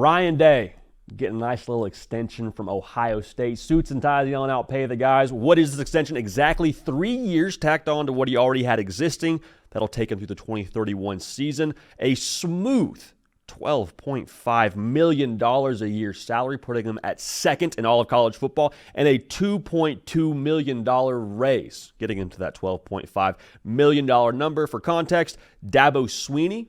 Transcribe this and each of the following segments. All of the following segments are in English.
Ryan Day getting a nice little extension from Ohio State. Suits and ties yelling out, pay the guys. What is this extension? Exactly 3 years tacked on to what he already had existing. That'll take him through the 2031 season. A smooth $12.5 million a year salary, putting him at second in all of college football, and a $2.2 million raise, getting him to that $12.5 million number. For context, Dabo Swinney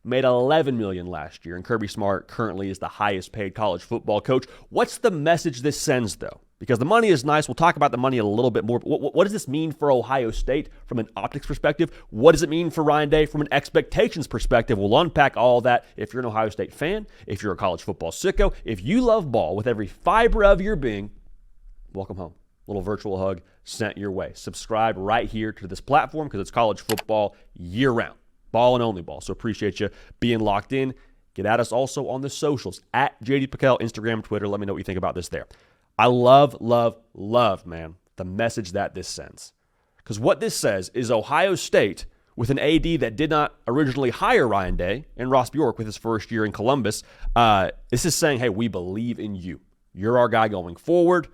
made $11 million last year, and Kirby Smart currently is the highest paid college football coach. What's the message this sends, though? Because the money is nice. We'll talk about the money a little bit more. But what does this mean for Ohio State from an optics perspective? What does it mean for Ryan Day from an expectations perspective? We'll unpack all that. If you're an Ohio State fan, if you're a college football sicko, if you love ball with every fiber of your being, welcome home. Little virtual hug sent your way. Subscribe right here to this platform because it's college football year-round. Ball and only ball. So appreciate you being locked in. Get at us also on the socials, at JD PicKell, Instagram, Twitter. Let me know what you think about this there. I love, man, the message that this sends. Because what this says is Ohio State, with an AD that did not originally hire Ryan Day and Ross Bjork with his first year in Columbus, this is saying, hey, we believe in you. You're our guy going forward,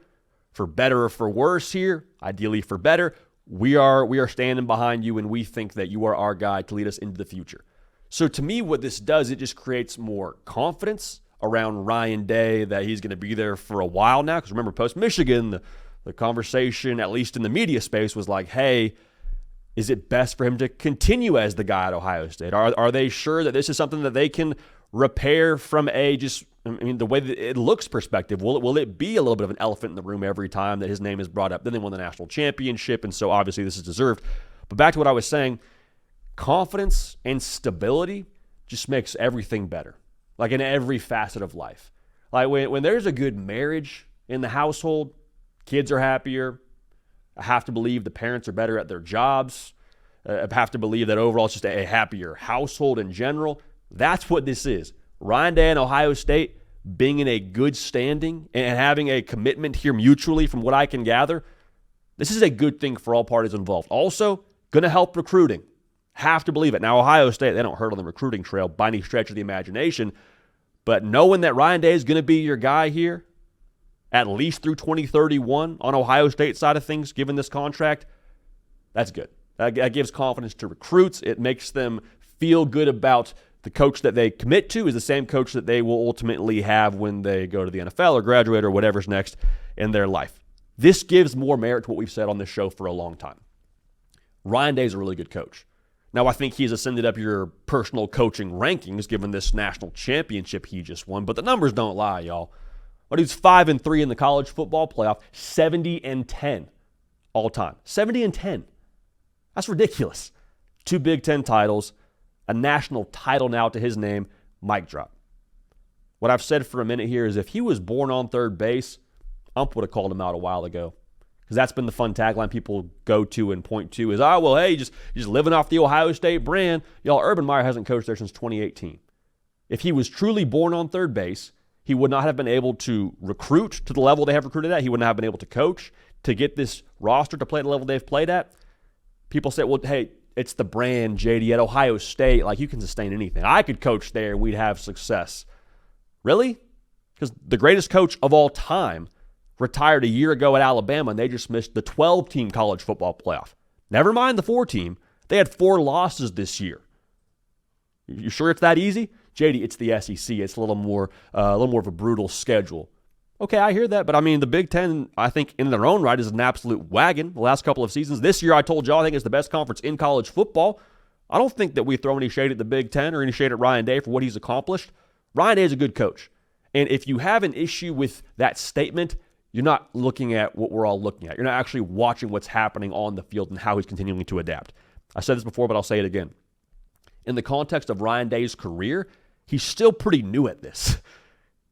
for better or for worse here, ideally for better. We are standing behind you, and we think that you are our guy to lead us into the future. So to me, what this does, it just creates more confidence around Ryan Day that he's going to be there for a while now. Because remember, post-Michigan, the conversation, at least in the media space, was like, hey, is it best for him to continue as the guy at Ohio State? Are they sure that this is something that they can repair from the way that it looks perspective? Will it be a little bit of an elephant in the room every time that his name is brought up? Then they won the national championship, and so obviously this is deserved. But back to what I was saying, confidence and stability just makes everything better, like in every facet of life. Like when there's a good marriage in the household, kids are happier. I have to believe the parents are better at their jobs. I have to believe that overall it's just a happier household in general. That's what this is. Ryan Day and Ohio State being in a good standing and having a commitment here mutually, from what I can gather, this is a good thing for all parties involved. Also, going to help recruiting. Have to believe it. Now, Ohio State, they don't hurt on the recruiting trail by any stretch of the imagination, but knowing that Ryan Day is going to be your guy here, at least through 2031 on Ohio State side of things, given this contract, that's good. That gives confidence to recruits. It makes them feel good about the coach that they commit to is the same coach that they will ultimately have when they go to the NFL or graduate or whatever's next in their life. This gives more merit to what we've said on this show for a long time. Ryan Day is a really good coach. Now, I think he's ascended up your personal coaching rankings given this national championship he just won, but the numbers don't lie, y'all. My dude's 5-3 in the college football playoff, 70-10 all time. 70-10. That's ridiculous. 2 Big Ten titles, a national title now to his name, mic drop. What I've said for a minute here is if he was born on third base, Ump would have called him out a while ago. Because that's been the fun tagline people go to and point to is, hey, just living off the Ohio State brand. Y'all, Urban Meyer hasn't coached there since 2018. If he was truly born on third base, he would not have been able to recruit to the level they have recruited at. He would not have been able to coach to get this roster to play at the level they've played at. People say, well, hey, it's the brand, JD, at Ohio State. Like, you can sustain anything. I could coach there and we'd have success. Really? Because the greatest coach of all time retired a year ago at Alabama, and they just missed the 12-team college football playoff. Never mind the 4-team. They had 4 losses this year. You sure it's that easy? JD, it's the SEC. It's a little more of a brutal schedule. Okay, I hear that, but I mean, the Big Ten, I think, in their own right, is an absolute wagon the last couple of seasons. This year, I told y'all, I think it's the best conference in college football. I don't think that we throw any shade at the Big Ten or any shade at Ryan Day for what he's accomplished. Ryan Day is a good coach. And if you have an issue with that statement, you're not looking at what we're all looking at. You're not actually watching what's happening on the field and how he's continuing to adapt. I said this before, but I'll say it again. In the context of Ryan Day's career, he's still pretty new at this.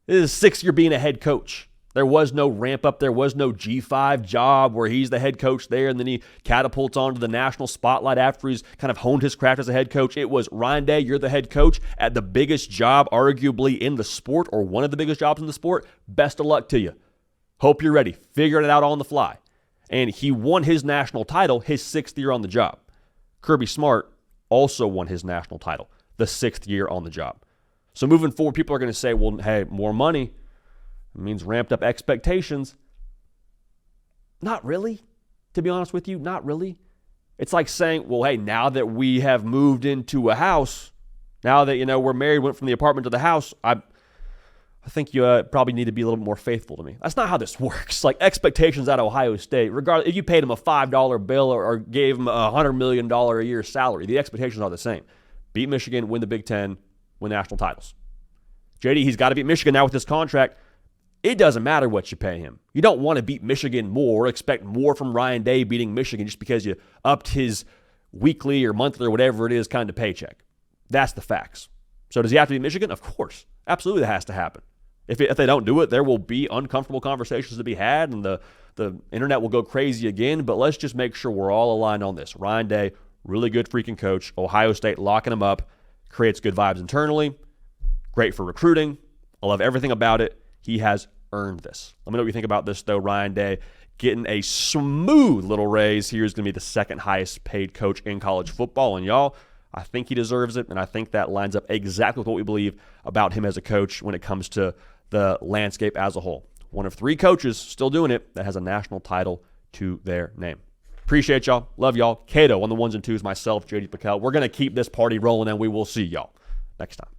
This is his 6th year being a head coach. There was no ramp up. There was no G5 job where he's the head coach there and then he catapults onto the national spotlight after he's kind of honed his craft as a head coach. It was, Ryan Day, you're the head coach at the biggest job arguably in the sport, or one of the biggest jobs in the sport. Best of luck to you. Hope you're ready. Figuring it out on the fly. And he won his national title his 6th year on the job. Kirby Smart also won his national title the 6th year on the job. So moving forward, people are going to say, well, hey, more money means ramped up expectations. Not really, to be honest with you, not really. It's like saying, well, hey, now that we have moved into a house, now that, we're married, went from the apartment to the house, I think you probably need to be a little bit more faithful to me. That's not how this works. Like expectations at Ohio State, regardless, if you paid him a $5 bill or gave him a $100 million a year salary, the expectations are the same. Beat Michigan, win the Big Ten, win national titles. JD, he's got to beat Michigan now with this contract. It doesn't matter what you pay him. You don't want to beat Michigan more, expect more from Ryan Day beating Michigan just because you upped his weekly or monthly or whatever it is kind of paycheck. That's the facts. So does he have to beat Michigan? Of course. Absolutely that has to happen. If they don't do it, there will be uncomfortable conversations to be had, and the internet will go crazy again. But let's just make sure we're all aligned on this. Ryan Day, really good freaking coach. Ohio State locking him up, creates good vibes internally. Great for recruiting. I love everything about it. He has earned this. Let me know what you think about this, though. Ryan Day getting a smooth little raise. Here's going to be the second highest paid coach in college football. And y'all, I think he deserves it, and I think that lines up exactly with what we believe about him as a coach when it comes to the landscape as a whole. One of 3 coaches still doing it that has a national title to their name. Appreciate y'all. Love y'all. Cato on the 1s and 2s, myself, JD PicKell. We're going to keep this party rolling, and we will see y'all next time.